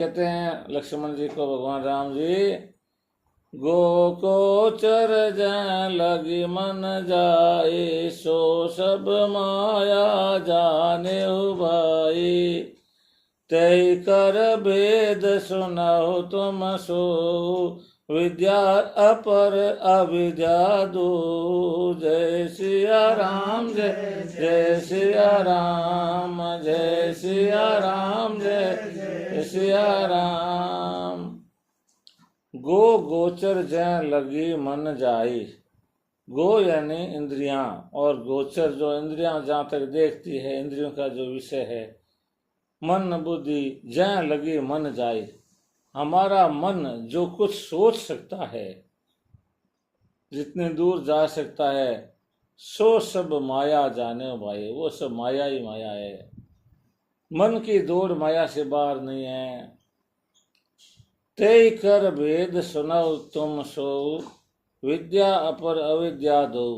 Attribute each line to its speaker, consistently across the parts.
Speaker 1: कहते हैं लक्ष्मण जी को भगवान राम जी, गोचर जैं लगी मन जाए, सो सब माया जाने भाई। तय कर भेद सुनाओ तुम सो, विद्या अपर अविद्या दो। जय सिया राम जय जय सिया राम, जय सिया राम जय सिया राम। गोचर जैं लगी मन जाई। गो यानी इंद्रियां, और गोचर जो इंद्रियां जहां तक देखती है, इंद्रियों का जो विषय है। मन बुद्धि जैं लगी मन जाए, हमारा मन जो कुछ सोच सकता है, जितने दूर जा सकता है, सो सब माया जाने भाई। वो सब माया ही माया है। मन की दौड़ माया से बाहर नहीं है। तय कर भेद सुनाओ तुम सो, विद्या अपर अविद्या दो।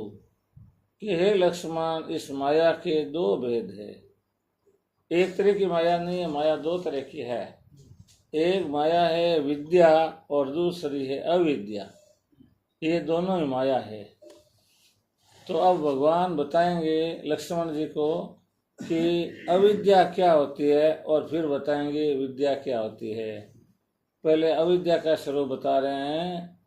Speaker 1: कि हे लक्ष्मण, इस माया के दो भेद है। एक तरह की माया नहीं है, माया दो तरह की है। एक माया है विद्या और दूसरी है अविद्या। ये दोनों ही माया है। तो अब भगवान बताएंगे लक्ष्मण जी को कि अविद्या क्या होती है, और फिर बताएंगे विद्या क्या होती है। पहले अविद्या का स्वरूप बता रहे हैं।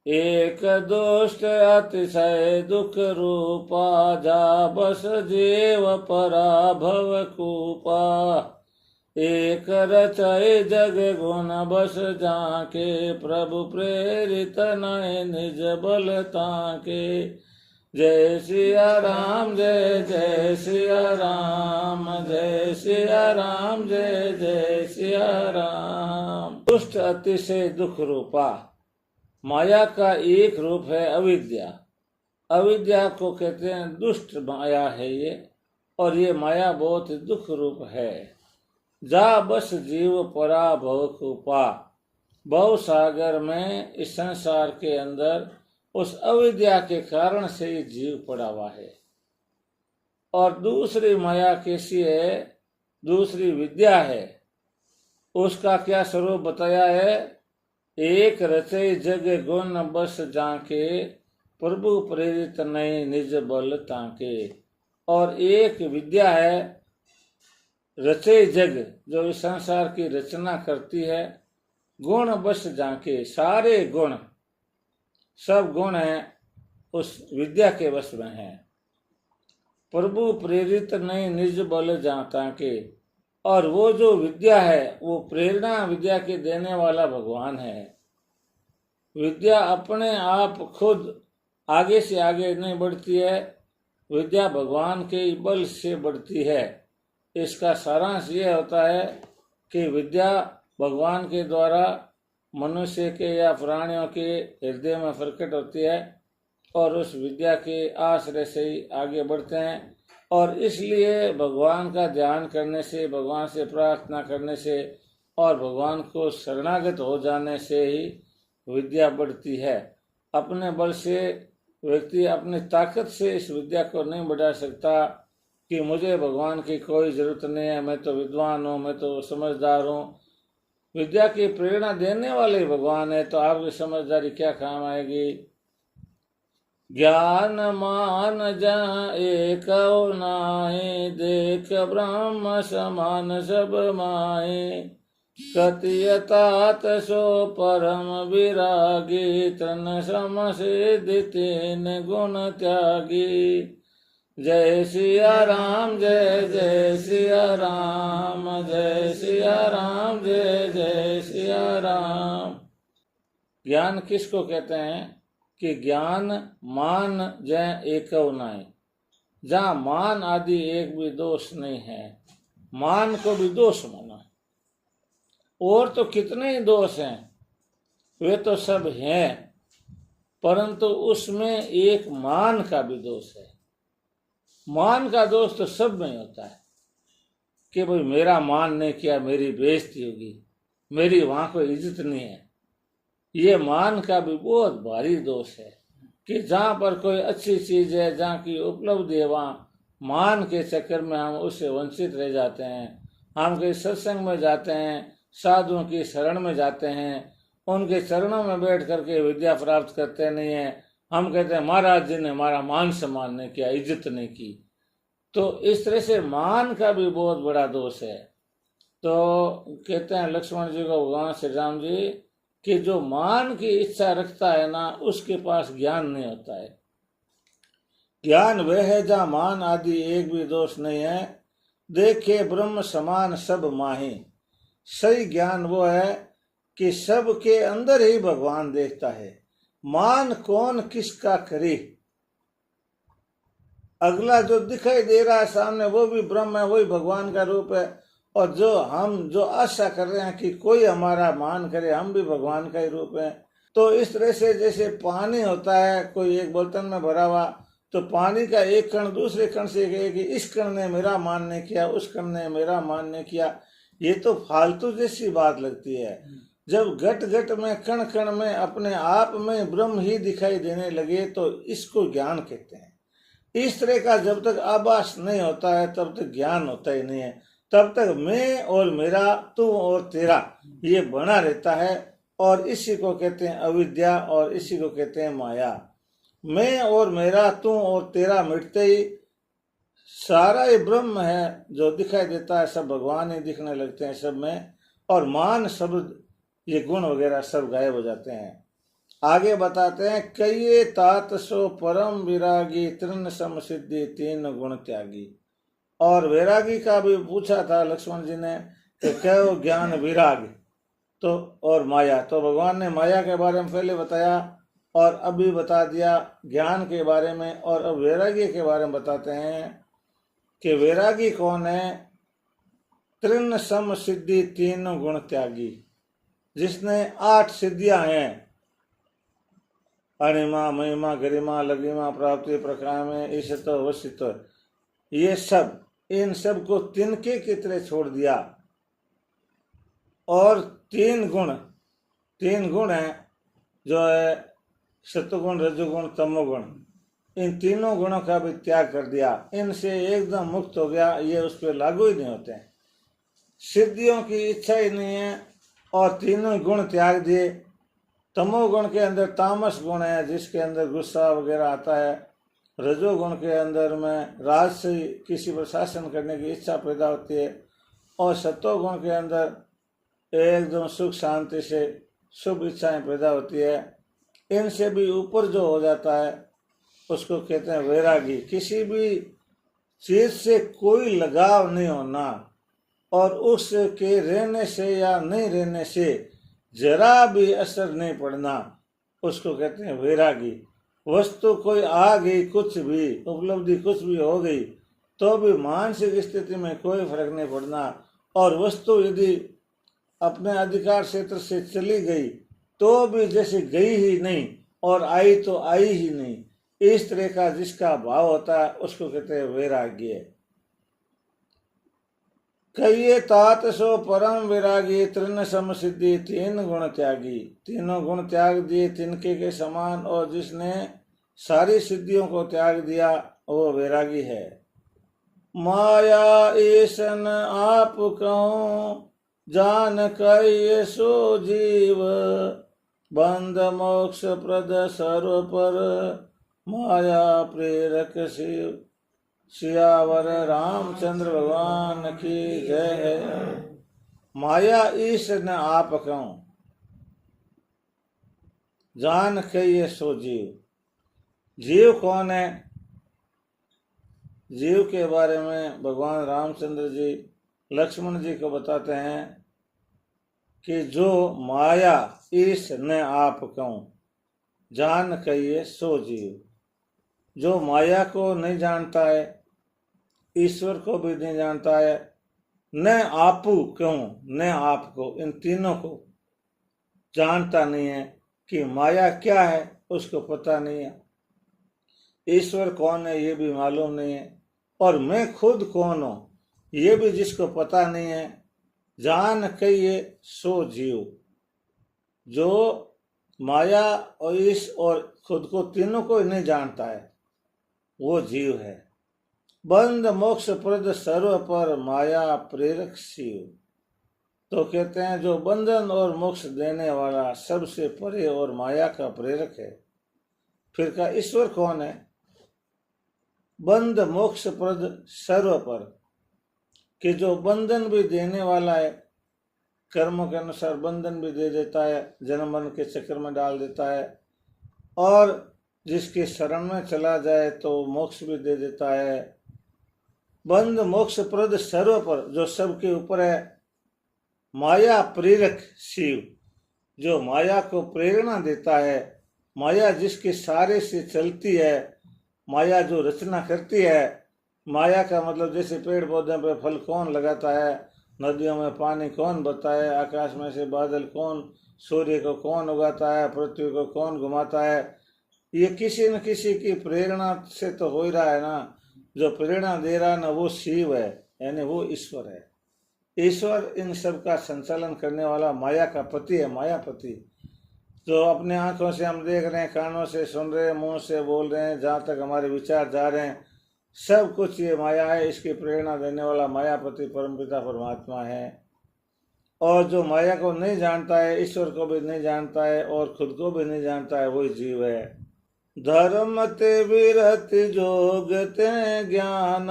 Speaker 1: एक दुष्ट अतिशय दुख रूपा, जा बस जीव पराभव कूपा। एक रचय जग गुण बस जाके, प्रभु प्रेरित नय निज बल ताके। जय सिया राम जय जय सिया राम, जय सिया राम जय जय सिया राम। दुष्ट अतिशय दुख रूपा, माया का एक रूप है अविद्या। अविद्या को कहते हैं दुष्ट माया है ये, और ये माया बहुत दुख रूप है। जा बस जीव परा भव कूपा, भव सागर में, इस संसार के अंदर उस अविद्या के कारण से ही जीव पड़ा हुआ है। और दूसरी माया कैसी है, दूसरी विद्या है, उसका क्या स्वरूप बताया है। एक रचय जग गुण बस जाके, प्रभु प्रेरित नहीं निज बल ताके। और एक विद्या है रचय जग, जो इस संसार की रचना करती है। गुण बस जाके, सारे गुण, सब गुण हैं उस विद्या के वश में है। प्रभु प्रेरित नहीं निज बल जाता के, और वो जो विद्या है वो प्रेरणा विद्या के देने वाला भगवान है। विद्या अपने आप खुद आगे से आगे नहीं बढ़ती है, विद्या भगवान के बल से बढ़ती है। इसका सारांश ये होता है कि विद्या भगवान के द्वारा मनुष्य के या प्राणियों के हृदय में प्रकट होती है, और उस विद्या के आश्रय से ही आगे बढ़ते हैं। और इसलिए भगवान का ध्यान करने से, भगवान से प्रार्थना करने से और भगवान को शरणागत हो जाने से ही विद्या बढ़ती है। अपने बल से व्यक्ति अपनी ताकत से इस विद्या को नहीं बढ़ा सकता कि मुझे भगवान की कोई जरूरत नहीं है, मैं तो विद्वान हूँ, मैं तो समझदार हूँ। विद्या की प्रेरणा देने वाले भगवान है, तो आपकी समझदारी क्या काम आएगी। ज्ञान मान जहाँ एक नाहि, देख ब्रह्म समान सब माहि। कथियतात सो परम विरागी, तन सम सिद्धि तीन गुण त्यागी। जय सिया राम जय जय सिया राम, जय सिया राम जय जय सिया राम। ज्ञान किसको कहते हैं कि ज्ञान मान जय एकव नाहि, जहाँ मान आदि एक भी दोष नहीं है। मान को भी दोष माना, और तो कितने ही दोष हैं, वे तो सब हैं, परंतु उसमें एक मान का भी दोष है। मान का दोष तो सब में होता है कि भाई मेरा मान नहीं किया, मेरी बेइज्जती होगी, मेरी वहां कोई इज्जत नहीं है। ये मान का भी बहुत भारी दोष है कि जहाँ पर कोई अच्छी चीज है, जहाँ की उपलब्धि है, वहाँ मान के चक्कर में हम उससे वंचित रह जाते हैं। हम कहीं सत्संग में जाते हैं साधुओं की शरण में जाते हैं, उनके चरणों में बैठ करके विद्या प्राप्त करते नहीं है। हम कहते हैं महाराज जी ने हमारा मान सम्मान नहीं किया, इज्जत नहीं की। तो इस तरह से मान का भी बहुत बड़ा दोष है। तो कहते हैं लक्ष्मण जी को भगवान श्री राम जी कि जो मान की इच्छा रखता है ना, उसके पास ज्ञान नहीं होता है। ज्ञान वह है जहाँ मान आदि एक भी दोष नहीं है। देखे ब्रह्म समान सब माही। सही ज्ञान वो है कि सब के अंदर ही भगवान देखता है। मान कौन किसका करे, अगला जो दिखाई दे रहा है सामने वो भी ब्रह्म है, वही भगवान का रूप है। और जो आशा कर रहे हैं कि कोई हमारा मान करे, हम भी भगवान का ही रूप है। तो इस तरह से जैसे पानी होता है कोई एक बर्तन में भरा हुआ, तो पानी का एक कण दूसरे कण से कहे कि इस कण ने मेरा मान नहीं किया, उस कण ने मेरा मान नहीं किया, ये तो फालतू जैसी बात लगती है। जब घट घट में कण कण में अपने आप में ब्रह्म ही दिखाई देने लगे तो इसको ज्ञान कहते हैं। इस तरह का जब तक आभास नहीं होता है तब तक ज्ञान होता ही नहीं है। तब तक मैं और मेरा, तू और तेरा ये बना रहता है। और इसी को कहते हैं अविद्या और इसी को कहते हैं माया। मैं और मेरा, तू और तेरा मिटते ही सारा ये ब्रह्म है जो दिखाई देता है, सब भगवान ही दिखने लगते हैं सब में। और मान शब्द ये गुण वगैरह सब गायब हो जाते हैं। आगे बताते हैं कई तात सो परम विरागी तृण सम सिद्धि तीन गुण त्यागी। और वैरागी का भी पूछा था लक्ष्मण जी ने कि कहो ज्ञान विराग तो और माया। तो भगवान ने माया के बारे में पहले बताया और अभी बता दिया ज्ञान के बारे में। और अब वैरागी के बारे में बताते हैं कि वैरागी कौन है। तृण सम सिद्धि तीन गुण त्यागी, जिसने 8 सिद्धियां हैं, अणिमा महिमा गरिमा लघिमा प्राप्ति प्रकाश में ईशत वशित, ये सब, इन सब को तिनके की तरह छोड़ दिया। और 3 गुण है जो है सत्वगुण रजोगुण तमोगुण, इन तीनों गुणों का भी त्याग कर दिया, इनसे एकदम मुक्त हो गया। ये उस पर लागू ही नहीं होते हैं, सिद्धियों की इच्छा ही नहीं है। और तीनों गुण त्याग दिए। तमोगुण के अंदर तामस गुण है जिसके अंदर गुस्सा वगैरह आता है। रजोगुण के अंदर में राज से किसी पर शासन करने की इच्छा पैदा होती है। और सत्वगुण के अंदर एकदम सुख शांति से शुभ इच्छाएं पैदा होती है। इनसे भी ऊपर जो हो जाता है उसको कहते हैं वैरागी। किसी भी चीज से कोई लगाव नहीं होना और उसके रहने से या नहीं रहने से जरा भी असर नहीं पड़ना, उसको कहते हैं वैरागी। वस्तु कोई आ गई, कुछ भी उपलब्धि कुछ भी हो गई तो भी मानसिक स्थिति में कोई फर्क नहीं पड़ना। और वस्तु यदि अपने अधिकार क्षेत्र से चली गई तो भी जैसे गई ही नहीं और आई तो आई ही नहीं, इस तरह का जिसका भाव होता है उसको कहते हैं वैराग्य। कहिए तात सो परम विरागी तृण सम सिद्धि तीन गुण त्यागी। तीनों गुण त्याग दिए तिनके के समान, और जिसने सारी सिद्धियों को त्याग दिया वो वैरागी है। माया ईसन आप कहूं जान कहिए सो जीव, बंध मोक्ष प्रद सर्व पर माया प्रेरक शिव। सियावर रामचंद्र भगवान की जय है। माया ईश न आप कहूं जान कहिए सो जीव। जीव कौन है? जीव के बारे में भगवान रामचंद्र जी लक्ष्मण जी को बताते हैं कि जो माया ईश न आप कहूं जान कहिए सो जीव। जो माया को नहीं जानता है, ईश्वर को भी नहीं जानता है, न आपू कहूं न आपको, इन तीनों को जानता नहीं है कि माया क्या है उसको पता नहीं है, ईश्वर कौन है ये भी मालूम नहीं है, और मैं खुद कौन हूं ये भी जिसको पता नहीं है। जान कहिए सो जीव। जो माया और ईश और खुद को तीनों को नहीं जानता है वो जीव है। बंध मोक्ष प्रद सर्व पर माया प्रेरक शिव। तो कहते हैं जो बंधन और मोक्ष देने वाला सबसे परे और माया का प्रेरक है। फिर का ईश्वर कौन है? बंध मोक्ष प्रद सर्व पर, कि जो बंधन भी देने वाला है, कर्मों के अनुसार बंधन भी दे देता है, जन्म मरण के चक्कर में डाल देता है, और जिसके शरण में चला जाए तो मोक्ष भी दे देता है। बंध मोक्ष प्रद सर्व पर, जो सबके ऊपर है। माया प्रेरक शिव, जो माया को प्रेरणा देता है। माया जिसके सारे से चलती है, माया जो रचना करती है। माया का मतलब जैसे पेड़ पौधे पे फल कौन लगाता है, नदियों में पानी कौन बहता है, आकाश में से बादल कौन, सूर्य को कौन उगाता है, पृथ्वी को कौन घुमाता है, ये किसी न किसी की प्रेरणा से तो हो ही रहा है ना। जो प्रेरणा दे रहा है ना, वो शिव है, यानी वो ईश्वर है। ईश्वर इन सब का संचालन करने वाला माया का पति है, मायापति। जो अपने आंखों से हम देख रहे हैं, कानों से सुन रहे हैं, मुंह से बोल रहे हैं, जहाँ तक हमारे विचार जा रहे हैं, सब कुछ ये माया है। इसकी प्रेरणा देने वाला मायापति परमपिता परमात्मा है। और जो माया को नहीं जानता है, ईश्वर को भी नहीं जानता है और खुद को भी नहीं जानता है, वही जीव है। धर्म ते विरति जोग ते ज्ञान,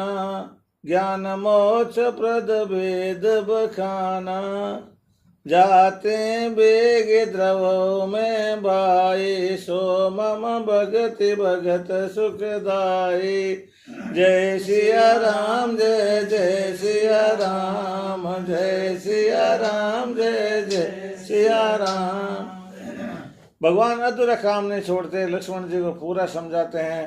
Speaker 1: ज्ञान मोक्ष प्रद भेद बखाना। जाते बेगे द्रव में भाई, सो मम भगति भगत सुखदाई। जय सिया राम, जय जय सिया राम, जय सिया राम, जय जय सिया राम। भगवान अधूरा काम नहीं छोड़ते, लक्ष्मण जी को पूरा समझाते हैं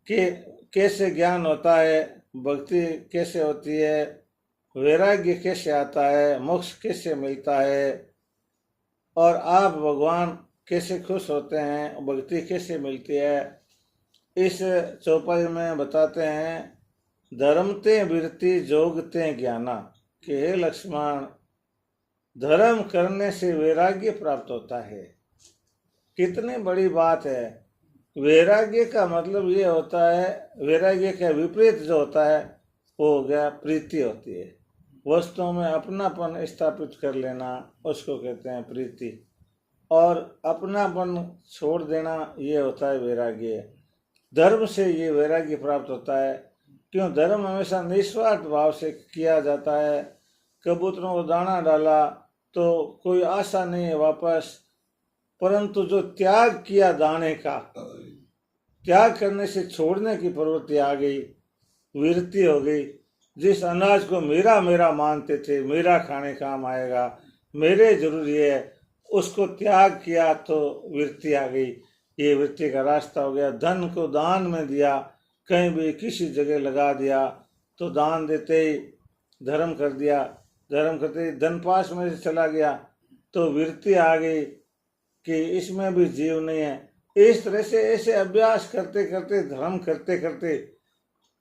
Speaker 1: कि कैसे ज्ञान होता है, भक्ति कैसे होती है, वैराग्य कैसे आता है, मोक्ष कैसे मिलता है, और आप भगवान कैसे खुश होते हैं, भक्ति कैसे मिलती है। इस चौपाई में बताते हैं, धर्म ते विरति जोग ते ज्ञाना, कि हे लक्ष्मण, धर्म करने से वैराग्य प्राप्त होता है। कितनी बड़ी बात है। वैराग्य का मतलब ये होता है, वैराग्य का विपरीत जो होता है वो हो गया प्रीति होती है। वस्तुओं में अपनापन स्थापित कर लेना, उसको कहते हैं प्रीति, और अपनापन छोड़ देना, ये होता है वैराग्य। धर्म से ये वैराग्य प्राप्त होता है। क्यों? धर्म हमेशा निस्वार्थ भाव से किया जाता है। कबूतरों को दाना डाला तो कोई आशा नहीं है वापस, परंतु जो त्याग किया दाने का, त्याग करने से छोड़ने की प्रवृत्ति आ गई, विरति हो गई। जिस अनाज को मेरा मेरा मानते थे, मेरा खाने काम आएगा, मेरे जरूरी है, उसको त्याग किया तो विरति आ गई। ये वृत्ति का रास्ता हो गया। धन को दान में दिया, कहीं भी किसी जगह लगा दिया, तो दान देते ही धर्म कर दिया, धर्म करते ही धन पास में से चला गया, तो वृत्ति आ गई कि इसमें भी जीव नहीं है। इस तरह से ऐसे अभ्यास करते करते, धर्म करते करते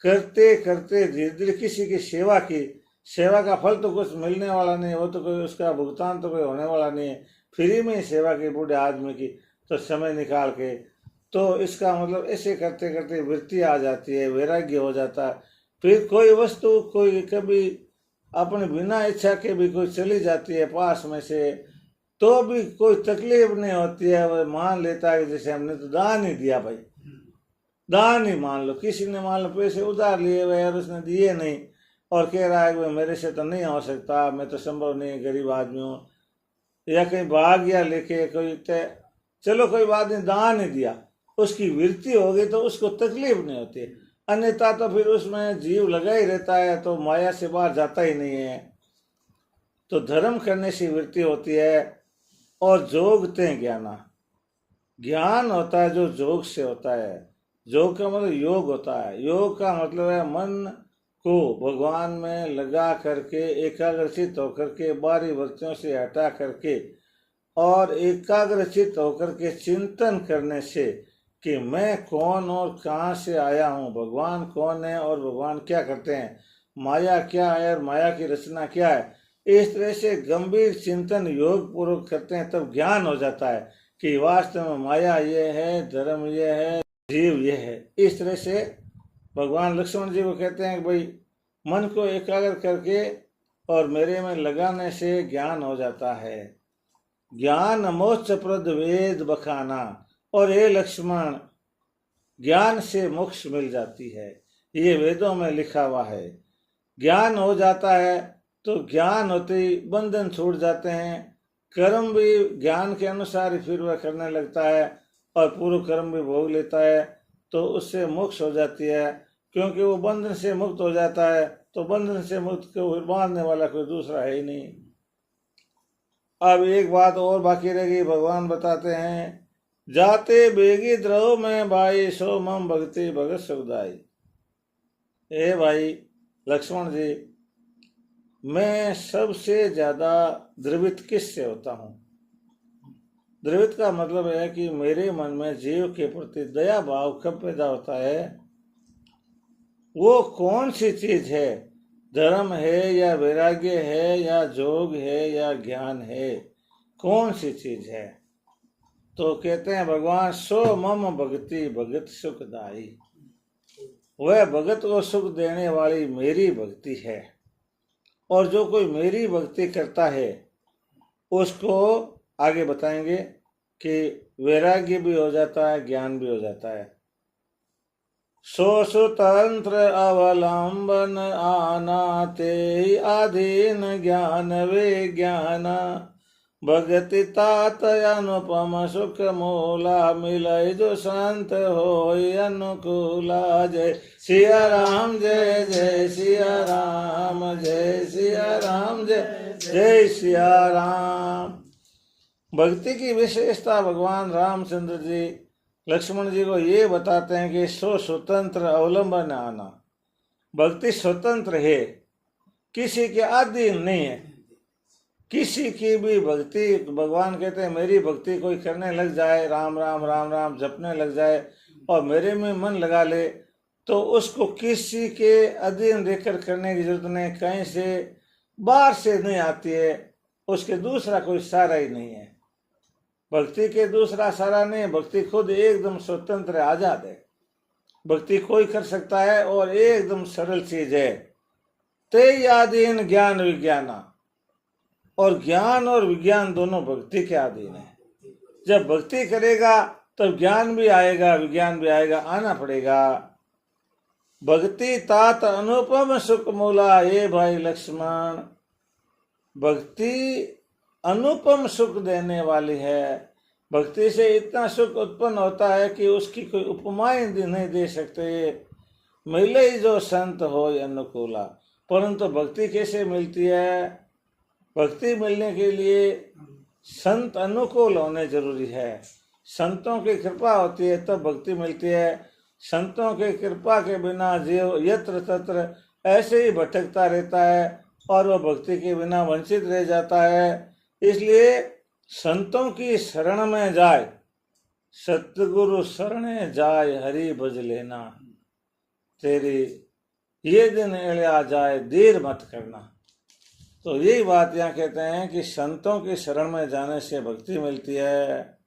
Speaker 1: करते करते धीरे धीरे किसी की सेवा की, सेवा का फल तो कुछ मिलने वाला नहीं है, वो तो कोई उसका भुगतान तो कोई होने वाला नहीं है, फ्री में सेवा की बूढ़े आदमी की, तो समय निकाल के, तो इसका मतलब ऐसे करते करते वृत्ति आ जाती है, वैराग्य हो जाता है। फिर कोई वस्तु कोई कभी अपने बिना इच्छा के भी कोई चली जाती है पास में से, तो भी कोई तकलीफ नहीं होती है। वो मान लेता है जैसे हमने तो दान ही दिया भाई, दान ही मान लो। किसी ने मान लो पैसे उधार लिए हुए और उसने दिए नहीं, और कह रहा है कि मेरे से तो नहीं हो सकता, मैं तो संभव नहीं, गरीब आदमी हूँ, या कहीं भाग गया लेके कोई, चलो कोई बात नहीं, दान ही दिया, उसकी वृत्ति हो गई तो उसको तकलीफ नहीं होती। अन्यथा तो फिर उसमें जीव लगा ही रहता है, तो माया से बाहर जाता ही नहीं है। तो धर्म करने से वृत्ति होती है। और जोगते ज्ञाना, ज्ञान होता है जो जोग से होता है। जोग का मतलब योग होता है। योग का मतलब है मन को भगवान में लगा करके, एकाग्रचित होकर के, बाहरी वृत्तियों से हटा करके और एकाग्रचित होकर के चिंतन करने से कि मैं कौन और कहाँ से आया हूँ, भगवान कौन है और भगवान क्या करते हैं, माया क्या है और माया की रचना क्या है। इस तरह से गंभीर चिंतन योग पूर्वक करते हैं, तब ज्ञान हो जाता है कि वास्तव में माया ये है, धर्म ये है, जीव ये है। इस तरह से भगवान लक्ष्मण जी को कहते हैं कि भाई मन को एकाग्र करके और मेरे में लगाने से ज्ञान हो जाता है। ज्ञान मोक्ष प्रद वेद बखाना, और हे लक्ष्मण ज्ञान से मोक्ष मिल जाती है, ये वेदों में लिखा हुआ है। ज्ञान हो जाता है तो ज्ञान होते ही बंधन छूट जाते हैं, कर्म भी ज्ञान के अनुसार ही फिर वह करने लगता है और पूर्व कर्म भी भोग लेता है, तो उससे मोक्ष हो जाती है। क्योंकि वो बंधन से मुक्त हो जाता है, तो बंधन से मुक्त को बांधने वाला कोई दूसरा है ही नहीं। अब एक बात और बाकी रह गई, भगवान बताते हैं, जाते बेगी द्रव में भाई सो मम भक्ति भगत सुखदाई। ए भाई लक्ष्मण जी, मैं सबसे ज्यादा द्रवित किससे होता हूँ? द्रवित का मतलब है कि मेरे मन में जीव के प्रति दया भाव कब पैदा होता है? वो कौन सी चीज है? धर्म है या वैराग्य है या जोग है या ज्ञान है? कौन सी चीज है? तो कहते हैं भगवान, सो मम भक्ति भगत सुखदाई। वह भगत को सुख देने वाली मेरी भक्ति है। और जो कोई मेरी भक्ति करता है उसको आगे बताएंगे कि वैराग्य भी हो जाता है, ज्ञान भी हो जाता है। सो स्वतंत्र अवलंबन आना ते अधीन ज्ञान विज्ञान, भगति तात अनुपम सुख मूला, मिलय जो संत होय अनुकूला। जय सिया राम जय जय सिया राम, जय सिया राम जय जय सिया राम। भक्ति की विशेषता भगवान रामचंद्र जी लक्ष्मण जी को ये बताते हैं कि सो स्वतंत्र अवलंबन आना। भक्ति स्वतंत्र है, किसी के अधीन नहीं है। किसी की भी भक्ति, भगवान कहते हैं मेरी भक्ति कोई करने लग जाए, राम राम राम राम जपने लग जाए और मेरे में मन लगा ले, तो उसको किसी के अधीन रहकर करने की जरूरत नहीं, कहीं से बाहर से नहीं आती है, उसके दूसरा कोई सहारा ही नहीं है। भक्ति के दूसरा सहारा नहीं, भक्ति खुद एकदम स्वतंत्र आजाद है। भक्ति कोई कर सकता है और एकदम सरल चीज है। ते अधीन ज्ञान विज्ञाना, और ज्ञान और विज्ञान दोनों भक्ति के अधीन है। जब भक्ति करेगा तब ज्ञान भी आएगा, विज्ञान भी आएगा, आना पड़ेगा। भक्ति तात अनुपम सुख मूला। ये भाई लक्ष्मण, भक्ति अनुपम सुख देने वाली है। भक्ति से इतना सुख उत्पन्न होता है कि उसकी कोई उपमाएं नहीं दे सकते। मिले जो संत हो अनुकूला। परंतु भक्ति कैसे मिलती है? भक्ति मिलने के लिए संत अनुकूल होने जरूरी है। संतों की कृपा होती है तब भक्ति मिलती है। संतों की कृपा के बिना जीव यत्र तत्र ऐसे ही भटकता रहता है और वह भक्ति के बिना वंचित रह जाता है। इसलिए संतों की शरण में जाए, सतगुरु शरण जाए, हरि भज लेना, तेरी ये दिन एड़ा जाए, देर मत करना। तो यही बात यहाँ कहते हैं कि संतों की शरण में जाने से भक्ति मिलती है।